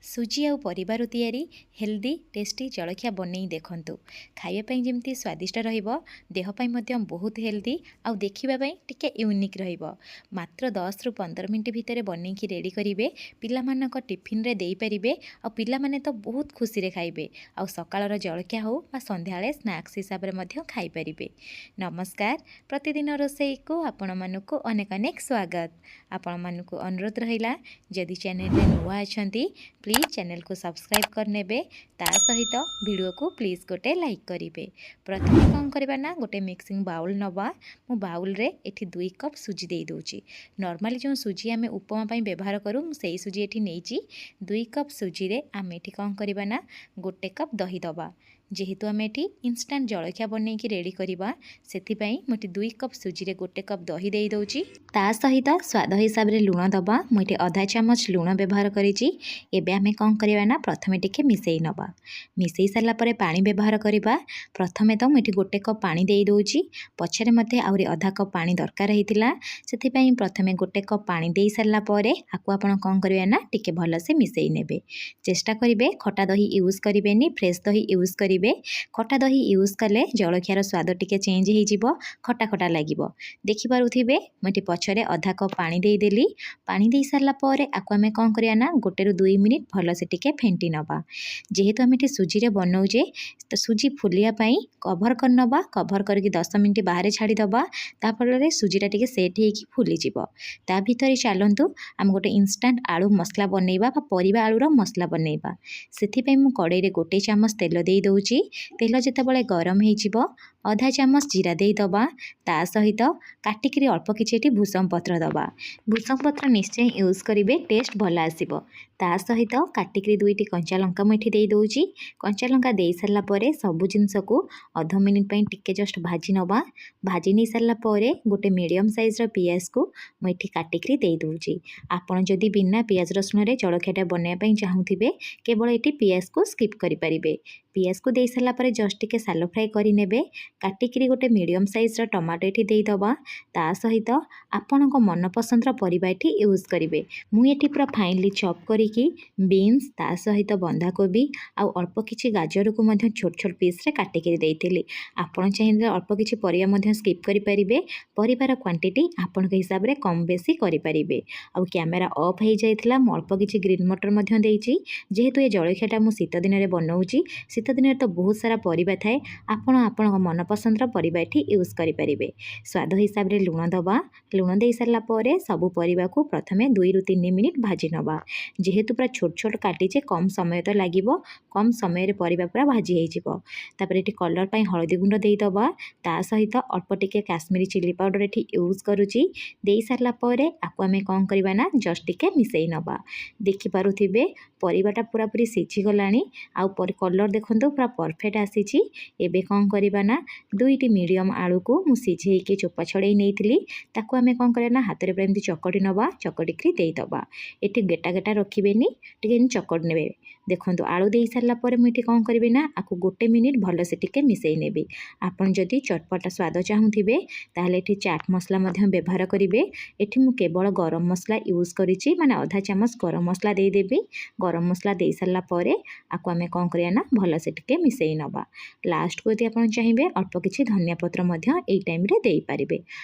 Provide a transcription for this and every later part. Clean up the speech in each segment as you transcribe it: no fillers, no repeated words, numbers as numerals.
ସୁଜି ଆଉ ପରିବାରୁ ତିଆରି ହେଲ୍ଦି ଟେଷ୍ଟି ଜଳଖିଆ ବନେଇ ଦେଖନ୍ତୁ। ଖାଇବା ପାଇଁ ଯେମିତି ସ୍ୱାଦିଷ୍ଟ ରହିବ, ଦେହ ପାଇଁ ମଧ୍ୟ ବହୁତ ହେଲ୍ଦି ଆଉ ଦେଖିବା ପାଇଁ ଟିକେ ୟୁନିକ୍ ରହିବ। ମାତ୍ର 10ରୁ 15 ମିନିଟ୍ ଭିତରେ ବନେଇକି ରେଡ଼ି କରିବେ। ପିଲାମାନଙ୍କ ଟିଫିନରେ ଦେଇପାରିବେ ଆଉ ପିଲାମାନେ ତ ବହୁତ ଖୁସିରେ ଖାଇବେ। ଆଉ ସକାଳର ଜଳଖିଆ ହେଉ ବା ସନ୍ଧ୍ୟାବେଳେ ସ୍ନାକ୍ସ ହିସାବରେ ମଧ୍ୟ ଖାଇପାରିବେ। ନମସ୍କାର, ପ୍ରତିଦିନ ରୋଷେଇକୁ ଆପଣମାନଙ୍କୁ ଅନେକ ଅନେକ ସ୍ୱାଗତ। ଆପଣମାନଙ୍କୁ ଅନୁରୋଧ ରହିଲା, ଯଦି ଚ୍ୟାନେଲରେ ନୂଆ ଅଛନ୍ତି ପ୍ଲିଜ୍ ଚ୍ୟାନେଲକୁ ସବସ୍କ୍ରାଇବ୍ କରିନେବେ। ତା ସହିତ ଭିଡ଼ିଓକୁ ପ୍ଲିଜ୍ ଗୋଟେ ଲାଇକ୍ କରିବେ। ପ୍ରଥମେ କ'ଣ କରିବା ନା, ଗୋଟେ ମିକ୍ସିଂ ବାଉଲ୍ ନେବା। ମୁଁ ବାଉଲ୍ରେ ଏଠି 2 କପ୍ ସୁଜି ଦେଇ ଦେଉଛି। ନର୍ମାଲି ଯେଉଁ ସୁଜି ଆମେ ଉପମା ପାଇଁ ବ୍ୟବହାର କରୁ, ମୁଁ ସେଇ ସୁଜି ଏଠି ନେଇଛି। 2 କପ୍ ସୁଜିରେ ଆମେ ଏଠି କ'ଣ କରିବା ନା, 1 କପ୍ ଦହି ଦେବା। ଯେହେତୁ ଆମେ ଏଠି ଇନଷ୍ଟାଣ୍ଟ ଜଳଖିଆ ବନେଇକି ରେଡ଼ି କରିବା, ସେଥିପାଇଁ ମୁଁ ଏଠି 2 କପ୍ ସୁଜିରେ 1 କପ୍ ଦହି ଦେଇ ଦେଉଛି। ତା ସହିତ ସ୍ୱାଦ ହିସାବରେ ଲୁଣ ଦେବା। ମୁଁ ଏଠି ଅଧା ଚାମଚ ଲୁଣ ବ୍ୟବହାର କରିଛି। ଏବେ ଆମେ କ'ଣ କରିବା ନା, ପ୍ରଥମେ ଟିକେ ମିଶାଇ ନେବା। ମିଶାଇ ସାରିଲା ପରେ ପାଣି ବ୍ୟବହାର କରିବା। ପ୍ରଥମେ ତ ମୁଁ ଏଠି 1 କପ୍ ପାଣି ଦେଇ ଦେଉଛି। ପଛରେ ମୋତେ ଆହୁରି ଅଧା କପ୍ ପାଣି ଦରକାର ହେଇଥିଲା, ସେଥିପାଇଁ ପ୍ରଥମେ 1 କପ୍ ପାଣି ଦେଇ ସାରିଲା ପରେ ଆକୁ ଆପଣ କ'ଣ କରିବେ ନା, ଟିକେ ଭଲସେ ମିଶାଇ ନେବେ। ଚେଷ୍ଟା କରିବେ ଖଟା ଦହି ୟୁଜ୍ କରିବେନି, ଫ୍ରେଶ୍ ଦହି ୟୁଜ୍ କରିବେ। ଖଟା ଦହି ୟୁଜ୍ କଲେ ଜଳଖିଆର ସ୍ୱାଦ ଟିକେ ଚେଞ୍ଜ ହେଇଯିବ, ଖଟା ଖଟା ଲାଗିବ। ଦେଖିପାରୁଥିବେ ମୁଁ ଏଠି ପଛରେ ଅଧା କପ୍ ପାଣି ଦେଇଦେଲି। ପାଣି ଦେଇ ସାରିଲା ପରେ ଆକୁ ଆମେ କ'ଣ କରିବା ନା, 1ରୁ 2 ମିନିଟ୍ ଭଲସେ ଟିକେ ଫେଣ୍ଟି ନେବା। ଯେହେତୁ ଆମେ ଏଠି ସୁଜିରେ ବନାଉଛେ, ତ ସୁଜି ଫୁଲିବା ପାଇଁ କଭର୍ କରିନେବା। କଭର୍ କରିକି 10 ମିନିଟ୍ ବାହାରେ ଛାଡ଼ିଦେବା। ତା ଫଳରେ ସୁଜିଟା ଟିକେ ସେଟ୍ ହେଇକି ଫୁଲିଯିବ। ତା ଭିତରେ ଚାଲନ୍ତୁ ଆମେ ଗୋଟେ ଇନଷ୍ଟାଣ୍ଟ ଆଳୁ ମସଲା ବନେଇବା ବା ପରିବା ଆଳୁର ମସଲା ବନେଇବା। ସେଥିପାଇଁ ମୁଁ କଡ଼େଇରେ 1 ଚାମଚ ତେଲ ଦେଇ ଦେଉଛି। ତେଲ ଯେତେବେଳେ ଗରମ ହେଇଯିବ, ଅଧା ଚାମଚ ଜିରା ଦେଇଦେବା। ତା ସହିତ କାଟିକିରି ଅଳ୍ପ କିଛି ଏଠି ଭୂଷଙ୍ଗ ପତ୍ର ଦେବା। ଭୂଷଙ୍ଗ ପତ୍ର ନିଶ୍ଚୟ ୟୁଜ୍ କରିବେ, ଟେଷ୍ଟ ଭଲ ଆସିବ। ତା ସହିତ କାଟିକିରି 2ଟି କଞ୍ଚା ଲଙ୍କା ମୁଁ ଏଠି ଦେଇ ଦେଉଛି। କଞ୍ଚା ଲଙ୍କା ଦେଇ ସାରିଲା ପରେ ସବୁ ଜିନିଷକୁ ଅଧ ମିନିଟ୍ ପାଇଁ ଟିକେ ଜଷ୍ଟ ଭାଜି ନେବା। ଭାଜି ନେଇ ସାରିଲା ପରେ ଗୋଟେ ମିଡ଼ିୟମ୍ ସାଇଜ୍ର ପିଆଜକୁ ମୁଁ ଏଠି କାଟିକିରି ଦେଇ ଦେଉଛି। ଆପଣ ଯଦି ବିନା ପିଆଜ ରସୁଣରେ ଜଳଖିଆଟା ବନେଇବା ପାଇଁ ଚାହୁଁଥିବେ, କେବଳ ଏଠି ପିଆଜକୁ ସ୍କିପ୍ କରିପାରିବେ। ପିଆଜକୁ ଦେଇ ସାରିଲା ପରେ ଜଷ୍ଟ ଟିକେ ସାଲୋ ଫ୍ରାଏ କରିନେବେ। କାଟିକିରି ଗୋଟେ ମିଡ଼ିୟମ୍ ସାଇଜ୍ର ଟମାଟୋ ଏଠି ଦେଇଦେବା। ତା ସହିତ ଆପଣଙ୍କ ମନପସନ୍ଦର ପରିବା ଏଠି ୟୁଜ୍ କରିବେ। ମୁଁ ଏଠି ପୁରା ଫାଇନଲି ଚପ୍ କରିକି ବିନ୍ସ, ତା ସହିତ ବନ୍ଧାକୋବି ଆଉ ଅଳ୍ପ କିଛି ଗାଜରକୁ ମଧ୍ୟ ଛୋଟ ଛୋଟ ପିସ୍ରେ କାଟିକିରି ଦେଇଥିଲି। ଆପଣ ଚାହିଁଲେ ଅଳ୍ପ କିଛି ପରିବା ମଧ୍ୟ ସ୍କିପ୍ କରିପାରିବେ। ପରିବାର କ୍ୱାଣ୍ଟିଟି ଆପଣଙ୍କ ହିସାବରେ କମ୍ ବେଶୀ କରିପାରିବେ। ଆଉ କ୍ୟାମେରା ଅଫ୍ ହେଇଯାଇଥିଲା, ମୁଁ ଅଳ୍ପ କିଛି ଗ୍ରୀନ୍ ମଟର ମଧ୍ୟ ଦେଇଛି। ଯେହେତୁ ଏ ଜଳଖିଆଟା ମୁଁ ଶୀତ ଦିନରେ ବନାଉଛି, ଶୀତ ଦିନରେ ତ ବହୁତ ସାରା ପରିବା ଥାଏ, ଆପଣ ଆପଣଙ୍କ ମନପସନ୍ଦର ପରିବା ଏଠି ୟୁଜ୍ କରିପାରିବେ। ସ୍ୱାଦ ହିସାବରେ ଲୁଣ ଦେବା। ଲୁଣ ଦେଇ ସାରିଲା ପରେ ସବୁ ପରିବାକୁ ପ୍ରଥମେ 2ରୁ 3 ମିନିଟ୍ ଭାଜି ନେବା। ଯେହେତୁ ପୁରା ଛୋଟ ଛୋଟ କାଟିଛେ, କମ୍ ସମୟ ତ ଲାଗିବ, କମ୍ ସମୟରେ ପରିବା ପୁରା ଭାଜି ହେଇଯିବ। ତାପରେ ଏଠି କଲର୍ ପାଇଁ ହଳଦୀ ଗୁଣ୍ଡ ଦେଇଦେବା। ତା ସହିତ ଅଳ୍ପ ଟିକେ କାଶ୍ମୀରୀ ଚିଲି ପାଉଡ଼ର ଏଠି ୟୁଜ୍ କରୁଛି। ଦେଇ ସାରିଲା ପରେ ଆକୁ ଆମେ କ'ଣ କରିବା ନା, ଜଷ୍ଟ ଟିକେ ମିଶାଇ ନେବା। ଦେଖିପାରୁଥିବେ ପରିବାଟା ପୁରାପୁରି ସିଝିଗଲାଣି ଆଉ କଲର୍ ଦେଖନ୍ତୁ ପୁରା ପରଫେକ୍ଟ ଆସିଛି। ଏବେ କ'ଣ କରିବା ନା, 2ଟି ମିଡ଼ିୟମ୍ ଆଳୁକୁ ମୁଁ ସିଝେଇକି ଚୋପା ଛଡ଼େଇ ନେଇଥିଲି, ତାକୁ ଆମେ କ'ଣ କରିବା ନା, ହାତରେ ପୁରା ଏମିତି ଚକଟି ନେବା। ଚକଟିକିରି ଦେଇଦେବା। ଏଠି ଗେଟା ଗେଟା ରଖିବେନି, ଟିକେ ଏମିତି ଚକଟି ନେବେ। ଦେଖନ୍ତୁ ଆଳୁ ଦେଇ ସାରିଲା ପରେ ମୁଁ ଏଠି କ'ଣ କରିବି ନା, ଆକୁ 1 ମିନିଟ୍ ଭଲସେ ଟିକେ ମିଶାଇ ନେବି। ଆପଣ ଯଦି ଚଟପଟା ସ୍ୱାଦ ଚାହୁଁଥିବେ, ତାହେଲେ ଏଠି ଚାଟ୍ ମସଲା ମଧ୍ୟ ବ୍ୟବହାର କରିବେ। ଏଠି ମୁଁ କେବଳ ଗରମ ମସଲା ୟୁଜ୍ କରିଛି, ମାନେ ଅଧା ଚାମଚ ଗରମ ମସଲା ଦେଇଦେବି। ଗରମ ମସଲା ଦେଇ ସାରିଲା ପରେ ଆକୁ ଆମେ କ'ଣ କରିବା ନା, ଭଲସେ ଟିକେ ମିଶାଇ ନେବା। ଲାଷ୍ଟକୁ ଯଦି ଆପଣ ଚାହିଁବେ ଅଳ୍ପ କିଛି ଧନିଆ ପତ୍ର ମଧ୍ୟ ଏଇ ଟାଇମ୍ରେ ଦେଇପାରିବେ।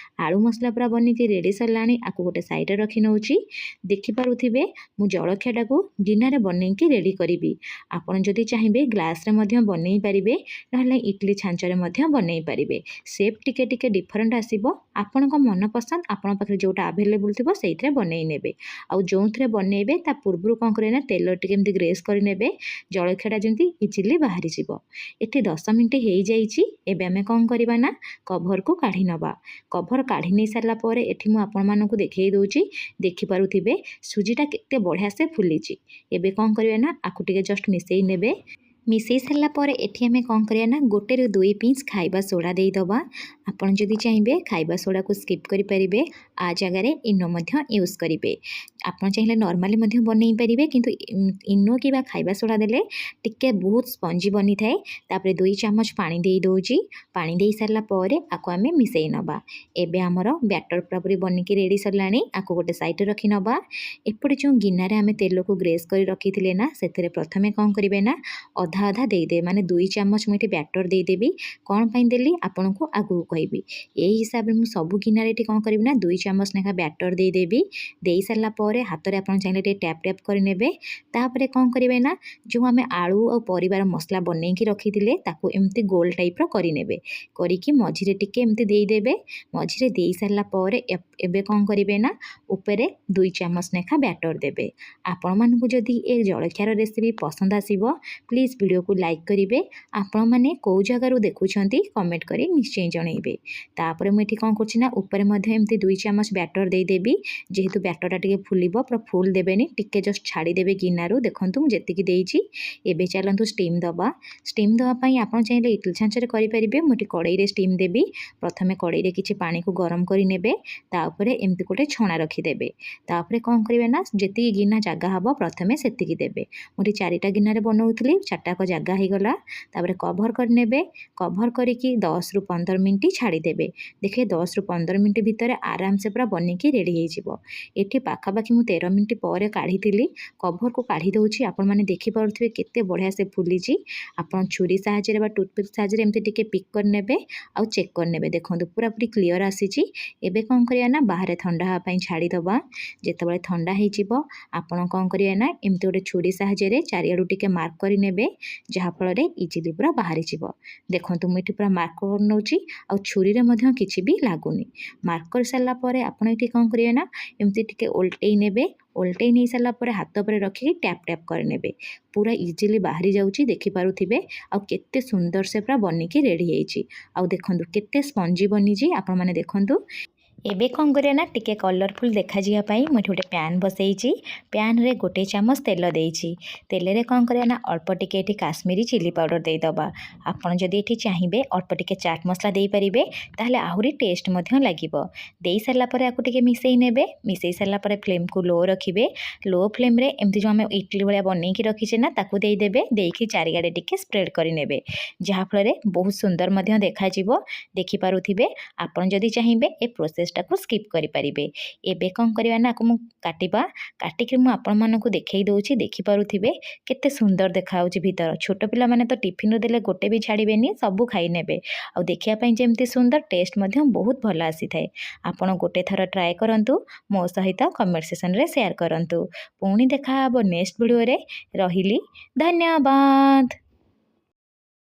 ଆଳୁ ମସଲା ପୁରା ବନିକି ରେଡ଼ି ସରିଲାଣି। ଆକୁ ଗୋଟେ ସାଇଡ଼ରେ ରଖି ନେଉଛି। ଦେଖିପାରୁଥିବେ ମୁଁ ଜଳଖିଆଟାକୁ ଗିନାରେ ବନେଇକି ରେଡ଼ି କରିବି। ଆପଣ ଯଦି ଚାହିଁବେ ଗ୍ଲାସ୍ରେ ମଧ୍ୟ ବନେଇ ପାରିବେ, ନହେଲେ ଇଟିଲି ଛାଞ୍ଚରେ ମଧ୍ୟ ବନେଇ ପାରିବେ। ସେପ୍ ଟିକେ ଟିକେ ଡିଫରେଣ୍ଟ ଆସିବ। ଆପଣଙ୍କ ମନପସନ୍ଦ, ଆପଣଙ୍କ ପାଖରେ ଯେଉଁଟା ଆଭେଲେବୁଲ୍ ଥିବ ସେଇଥିରେ ବନେଇ ନେବେ। ଆଉ ଯେଉଁଥିରେ ବନେଇବେ ତା ପୂର୍ବରୁ କ'ଣ କରିବେ ନା, ତେଲ ଟିକେ ଏମିତି ଗ୍ରେସ୍ କରିନେବେ, ଜଳଖିଆଟା ଯେମିତି ଇଜିଲି ବାହାରିଯିବ। ଏଠି 10 ମିନିଟ୍ ହେଇଯାଇଛି। ଏବେ ଆମେ କ'ଣ କରିବା ନା, କଭର୍କୁ କାଢ଼ି ନେବା। କଭର୍ କାଢ଼ି ନେଇ ସାରିଲା ପରେ ଏଠି ମୁଁ ଆପଣମାନଙ୍କୁ ଦେଖାଇ ଦେଉଛି। ଦେଖିପାରୁଥିବେ ସୁଜିଟା କେତେ ବଢ଼ିଆ ସେ ଫୁଲିଛି। ଏବେ କ'ଣ କରିବେ ନା, ଆକୁ ଟିକେ ଜଷ୍ଟ ମିଶାଇ ନେବେ। ମିଶାଇ ସାରିଲା ପରେ ଏଠି ଆମେ କ'ଣ କରିବା ନା, 1ରୁ 2 ପିସ୍ ଖାଇବା ସୋଡ଼ା ଦେଇଦେବା। ଆପଣ ଯଦି ଚାହିଁବେ ଖାଇବା ସୋଡ଼ାକୁ ସ୍କିପ୍ କରିପାରିବେ, ଆ ଜାଗାରେ ଇନୋ ମଧ୍ୟ ୟୁଜ୍ କରିବେ। ଆପଣ ଚାହିଁଲେ ନର୍ମାଲି ମଧ୍ୟ ବନେଇ ପାରିବେ, କିନ୍ତୁ ଇନୋ କିମ୍ବା ଖାଇବା ସୋଡ଼ା ଦେଲେ ଟିକେ ବହୁତ ସ୍ପଞ୍ଜି ବନିଥାଏ। ତାପରେ 2 ଚାମଚ ପାଣି ଦେଇ ଦେଉଛି। ପାଣି ଦେଇ ସାରିଲା ପରେ ଆକୁ ଆମେ ମିଶାଇ ନେବା। ଏବେ ଆମର ବ୍ୟାଟର ପୁରାପୁରି ବନିକି ରେଡ଼ି ସରିଲାଣି। ଆକୁ ଗୋଟେ ସାଇଡ଼ରେ ରଖି ନେବା। ଏପଟେ ଯେଉଁ ଗିନାରେ ଆମେ ତେଲକୁ ଗ୍ରେସ୍ କରି ରଖିଥିଲେ ନା, ସେଥିରେ ପ୍ରଥମେ କ'ଣ କରିବେ ନା ଅଧା ଅଧା ଦେଇଦେବେ, ମାନେ 2 ଚାମଚ ମୁଁ ଏଠି ବ୍ୟାଟର ଦେଇଦେବି। କ'ଣ ପାଇଁ ଦେଲି ଆପଣଙ୍କୁ ଆଗକୁ କହିବି। ଏହି ହିସାବରେ ମୁଁ ସବୁ ଗିନାରେ ଏଠି କ'ଣ କରିବି ନା 2 ଚାମଚ ଲେଖା ବ୍ୟାଟର ଦେଇଦେବି। ଦେଇ ସାରିଲା ପରେ ହାତରେ ଆପଣ ଚାହିଁଲେ ଟିକେ ଟ୍ୟାପ୍ ଟ୍ୟାପ୍ କରିନେବେ। ତାପରେ କ'ଣ କରିବେ ନା ଯେଉଁ ଆମେ ଆଳୁ ଆଉ ପରିବାର ମସଲା ବନେଇକି ରଖିଥିଲେ ତାକୁ ଏମିତି ଗୋଲ ଟାଇପ୍ର କରିନେବେ। କରିକି ମଝିରେ ଟିକେ ଏମିତି ଦେଇଦେବେ। ମଝିରେ ଦେଇ ସାରିଲା ପରେ ଏବେ କ'ଣ କରିବେ ନା ଉପରେ 2 ଚାମଚ ଲେଖା ବ୍ୟାଟର ଦେବେ। ଆପଣମାନଙ୍କୁ ଯଦି ଏ ଜଳଖିଆର ରେସିପି ପସନ୍ଦ ଆସିବ ପ୍ଲିଜ୍ ଭିଡ଼ିଓକୁ ଲାଇକ୍ କରିବେ। ଆପଣମାନେ କେଉଁ ଜାଗାରୁ ଦେଖୁଛନ୍ତି କମେଣ୍ଟ କରି ନିଶ୍ଚୟ ଜଣାଇବେ। ତାପରେ ମୁଁ ଏଠି କ'ଣ କରୁଛି ନା ଉପରେ ମଧ୍ୟ ଏମିତି 2 ଚାମଚ ବ୍ୟାଟର ଦେଇଦେବି। ଯେହେତୁ ବ୍ୟାଟରଟା ଟିକେ ଫୁଲିବ, ପୁରା ଫୁଲ୍ ଦେବେନି, ଟିକେ ଜଷ୍ଟ ଛାଡ଼ିଦେବେ ଗିନାରୁ। ଦେଖନ୍ତୁ ମୁଁ ଯେତିକି ଦେଇଛି। ଏବେ ଚାଲନ୍ତୁ ଷ୍ଟିମ୍ ଦେବା। ଷ୍ଟିମ୍ ଦେବା ପାଇଁ ଆପଣ ଚାହିଁଲେ ଇଟିଲି ଛାଞ୍ଚରେ କରିପାରିବେ। ମୁଁ ଏଠି କଡ଼େଇରେ ଷ୍ଟିମ୍ ଦେବି। ପ୍ରଥମେ କଡ଼େଇରେ କିଛି ପାଣିକୁ ଗରମ କରି ନେବେ। ତା ଉପରେ ଏମିତି ଗୋଟେ ଛଣା ରଖିଦେବେ। ତାପରେ କ'ଣ କରିବେ ନା ଯେତିକି ଗିନା ଜାଗା ହେବ ପ୍ରଥମେ ସେତିକି ଦେବେ। ମୁଁ ଏଠି 4ଟା ଗିନାରେ ବନାଉଥିଲି, 4ଟାକ ଜାଗା ହେଇଗଲା। ତାପରେ କଭର କରିନେବେ। କଭର କରିକି 10ରୁ 15 ମିନିଟ୍ ଛାଡ଼ିଦେବେ। ଦେଖିବେ 10ରୁ 15 ମିନିଟ୍ ଭିତରେ ଆରାମସେ ପୁରା ବନିକି ରେଡ଼ି ହେଇଯିବ। ଏଠି ପାଖାପାଖି ମୁଁ 13 ମିନିଟ୍ ପରେ କାଢ଼ିଥିଲି। କଭରକୁ କାଢ଼ି ଦେଉଛି। ଆପଣମାନେ ଦେଖିପାରୁଥିବେ କେତେ ବଢ଼ିଆ ସେ ଫୁଲିଛି। ଆପଣ ଛୁରୀ ସାହାଯ୍ୟରେ ବା ଟୁଥପିକ୍ ସାହାଯ୍ୟରେ ଏମିତି ଟିକେ ପିକ୍ କରିନେବେ ଆଉ ଚେକ୍ କରିନେବେ। ଦେଖନ୍ତୁ ପୁରାପୁରି କ୍ଲିଅର ଆସିଛି। ଏବେ କ'ଣ କରିବା ନା ବାହାରେ ଥଣ୍ଡା ହେବା ପାଇଁ ଛାଡ଼ିଦେବା। ଯେତେବେଳେ ଥଣ୍ଡା ହେଇଯିବ ଆପଣ କ'ଣ କରିବେ ନା ଏମିତି ଗୋଟେ ଛୁରୀ ସାହାଯ୍ୟରେ ଚାରିଆଡ଼ୁ ଟିକେ ମାର୍କ କରିନେବେ, ଯାହାଫଳରେ ଇଜିଲି ପୁରା ବାହାରିଯିବ। ଦେଖନ୍ତୁ ମୁଁ ଏଠି ପୁରା ମାର୍କ କରିନେଉଛି ଆଉ ଛୁରୀରେ ମଧ୍ୟ କିଛି ବି ଲାଗୁନି। ମାର୍କ କରିସାରିଲା ପରେ ଆପଣ ଏଠି କ'ଣ କରିବେ ନା ଏମିତି ଟିକେ ଓଲଟେଇ ନେବେ। ଓଲଟେଇ ନେଇ ସାରିଲା ପରେ ହାତ ଉପରେ ରଖିକି ଟ୍ୟାପ୍ ଟ୍ୟାପ୍ କରିନେବେ। ପୁରା ଇଜିଲି ବାହାରି ଯାଉଛି, ଦେଖିପାରୁଥିବେ। ଆଉ କେତେ ସୁନ୍ଦର ସେ ପୁରା ବନିକି ରେଡ଼ି ହେଇଛି। ଆଉ ଦେଖନ୍ତୁ କେତେ ସ୍ପଞ୍ଜି ବନିଛି, ଆପଣମାନେ ଦେଖନ୍ତୁ। ଏବେ କ'ଣ କରିବା ନା ଟିକେ କଲରଫୁଲ୍ ଦେଖାଯିବା ପାଇଁ ମୁଁ ଏଠି ଗୋଟେ ପ୍ୟାନ୍ ବସେଇଛି। ପ୍ୟାନ୍ରେ 1 ଚାମଚ ତେଲ ଦେଇଛି। ତେଲରେ କ'ଣ କରିବା ନା ଅଳ୍ପ ଟିକେ ଏଠି କାଶ୍ମୀରୀ ଚିଲି ପାଉଡ଼ର ଦେଇଦେବା। ଆପଣ ଯଦି ଏଠି ଚାହିଁବେ ଅଳ୍ପ ଟିକେ ଚାଟ୍ ମସଲା ଦେଇପାରିବେ, ତାହେଲେ ଆହୁରି ଟେଷ୍ଟ ମଧ୍ୟ ଲାଗିବ। ଦେଇ ସାରିଲା ପରେ ଆକୁ ଟିକେ ମିଶାଇ ନେବେ। ମିଶାଇ ସାରିଲା ପରେ ଫ୍ଲେମ୍କୁ ଲୋ ରଖିବେ। ଲୋ ଫ୍ଲେମ୍ରେ ଏମିତି ଯେଉଁ ଆମେ ଇଟିଲି ଭଳିଆ ବନେଇକି ରଖିଛେ ନା ତାକୁ ଦେଇଦେବେ। ଦେଇକି ଚାରିଆଡ଼େ ଟିକେ ସ୍ପ୍ରେଡ଼୍ କରିନେବେ, ଯାହାଫଳରେ ବହୁତ ସୁନ୍ଦର ମଧ୍ୟ ଦେଖାଯିବ। ଦେଖିପାରୁଥିବେ। ଆପଣ ଯଦି ଚାହିଁବେ ଏ ପ୍ରୋସେସଟାକୁ ସ୍କିପ୍ କରିପାରିବେ। ଏବେ କ'ଣ କରିବା ନା ଆକୁ ମୁଁ କାଟିକି ମୁଁ ଆପଣମାନଙ୍କୁ ଦେଖାଇ ଦେଉଛି। ଦେଖିପାରୁଥିବେ କେତେ ସୁନ୍ଦର ଦେଖାହେଉଛି ଭିତର। ଛୋଟ ପିଲାମାନେ ତ ଟିଫିନ୍ରୁ ଦେଲେ ଗୋଟେ ବି ଛାଡ଼ିବେନି, ସବୁ ଖାଇ ନେବେ। ଆଉ ଦେଖିବା ପାଇଁ ଯେମିତି ସୁନ୍ଦର, ଟେଷ୍ଟ ମଧ୍ୟ ବହୁତ ଭଲ ଆସିଥାଏ। ଆପଣ ଗୋଟେ ଥର ଟ୍ରାଏ କରନ୍ତୁ। ମୋ ସହିତ କମେଣ୍ଟ ସେକ୍ସନରେ ସେୟାର କରନ୍ତୁ। ପୁଣି ଦେଖା ହେବ ନେକ୍ସଟ ଭିଡ଼ିଓରେ। ରହିଲି, ଧନ୍ୟବାଦ।